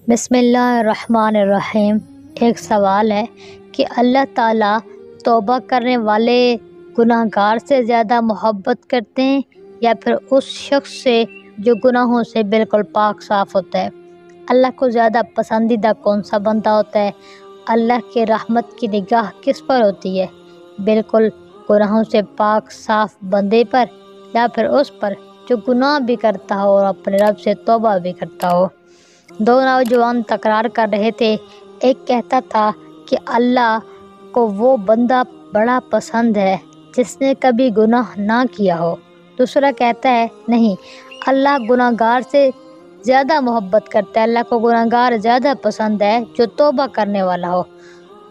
بسم اللہ الرحمن الرحیم۔ ایک سوال ہے کہ اللہ تعالیٰ توبہ کرنے والے گناہگار سے زیادہ محبت کرتے ہیں یا پھر اس شخص سے جو گناہوں سے بالکل پاک صاف ہوتا ہے؟ اللہ کو زیادہ پسندیدہ کون سا بندہ ہوتا ہے؟ اللہ کی رحمت کی نگاہ کس پر ہوتی ہے؟ بالکل گناہوں سے پاک صاف بندے پر یا پھر اس پر جو گناہ بھی کرتا ہو اور اپنے رب سے توبہ بھی کرتا ہو؟ دو نوجوان تکرار کر رہے تھے۔ ایک کہتا تھا کہ اللہ کو وہ بندہ بڑا پسند ہے جس نے کبھی گناہ نہ کیا ہو۔ دوسرا کہتا ہے نہیں، اللہ گناہگار سے زیادہ محبت کرتا ہے، اللہ کو گناہگار زیادہ پسند ہے جو توبہ کرنے والا ہو۔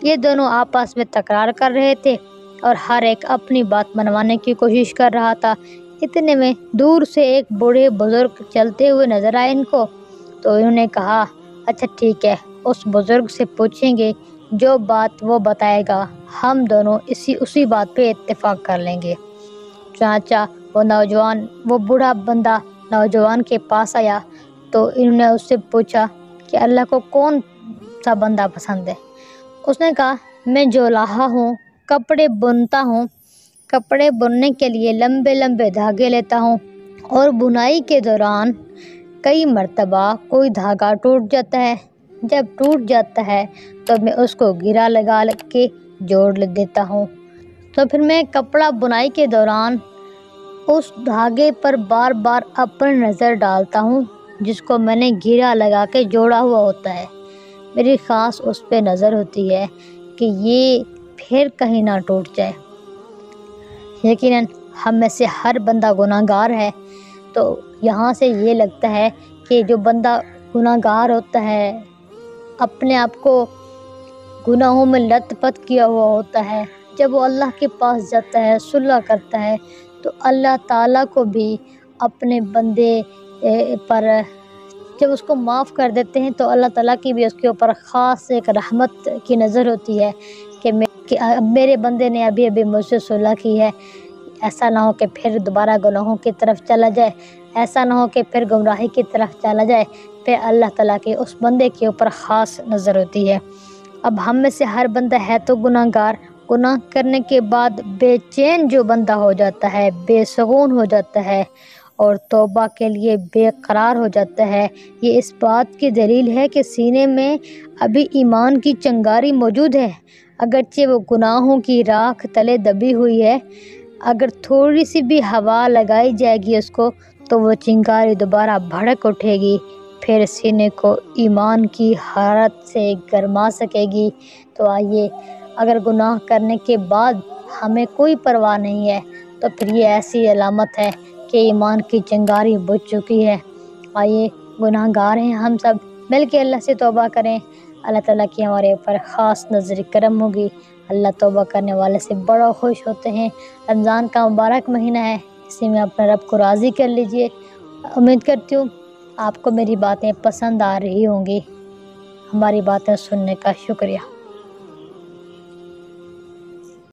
یہ دونوں آپس میں تکرار کر رہے تھے اور ہر ایک اپنی بات منوانے کی کوشش کر رہا تھا۔ اتنے میں دور سے ایک بوڑھے بزرگ چلتے ہوئے نظر آئے ان کو، تو انہوں نے کہا اچھا ٹھیک ہے، اس بزرگ سے پوچھیں گے، جو بات وہ بتائے گا ہم دونوں اسی بات پہ اتفاق کر لیں گے۔ چنانچہ وہ بوڑھا بندہ نوجوان کے پاس آیا تو انہوں نے اس سے پوچھا کہ اللہ کو کون سا بندہ پسند ہے؟ اس نے کہا میں جولاہا ہوں، کپڑے بنتا ہوں، کپڑے بننے کے لیے لمبے لمبے دھاگے لیتا ہوں اور بنائی کے دوران کئی مرتبہ کوئی دھاگا ٹوٹ جاتا ہے، جب ٹوٹ جاتا ہے تو میں اس کو گرا لگا کے جوڑ دیتا ہوں، تو پھر میں کپڑا بنائی کے دوران اس دھاگے پر بار بار اپنی نظر ڈالتا ہوں جس کو میں نے گرا لگا کے جوڑا ہوا ہوتا ہے۔ میری خاص اس پہ نظر ہوتی ہے کہ یہ پھر کہیں نہ ٹوٹ جائے۔ یقیناً ہم میں سے ہر بندہ گناہگار ہے، تو یہاں سے یہ لگتا ہے کہ جو بندہ گناہگار ہوتا ہے، اپنے آپ کو گناہوں میں لت پت کیا ہوا ہوتا ہے، جب وہ اللہ کے پاس جاتا ہے، صلح کرتا ہے، تو اللہ تعالیٰ کو بھی اپنے بندے پر جب اس کو معاف کر دیتے ہیں تو اللہ تعالیٰ کی بھی اس کے اوپر خاص ایک رحمت کی نظر ہوتی ہے کہ میرے بندے نے ابھی مجھ سے صلح کی ہے، ایسا نہ ہو کہ پھر دوبارہ گناہوں کی طرف چلا جائے، ایسا نہ ہو کہ پھر گمراہی کی طرف چلا جائے۔ پھر اللہ تعالیٰ کی اس بندے کے اوپر خاص نظر ہوتی ہے۔ اب ہم میں سے ہر بندہ ہے تو گناہگار، گناہ کرنے کے بعد بے چین جو بندہ ہو جاتا ہے، بے سکون ہو جاتا ہے اور توبہ کے لیے بے قرار ہو جاتا ہے، یہ اس بات کی دلیل ہے کہ سینے میں ابھی ایمان کی چنگاری موجود ہے، اگرچہ وہ گناہوں کی راکھ تلے دبی ہوئی ہے۔ اگر تھوڑی سی بھی ہوا لگائی جائے گی اس کو تو وہ چنگاری دوبارہ بھڑک اٹھے گی، پھر سینے کو ایمان کی حرارت سے گرما سکے گی۔ تو آئیے، اگر گناہ کرنے کے بعد ہمیں کوئی پرواہ نہیں ہے تو پھر یہ ایسی علامت ہے کہ ایمان کی چنگاری بجھ چکی ہے۔ آئیے، گناہگار ہیں ہم سب، مل کے اللہ سے توبہ کریں، اللہ تعالیٰ کی ہمارے اوپر خاص نظر کرم ہوگی۔ اللہ توبہ کرنے والے سے بڑا خوش ہوتے ہیں۔ رمضان کا مبارک مہینہ ہے، اسی میں اپنے رب کو راضی کر لیجئے۔ امید کرتی ہوں آپ کو میری باتیں پسند آ رہی ہوں گی۔ ہماری باتیں سننے کا شکریہ۔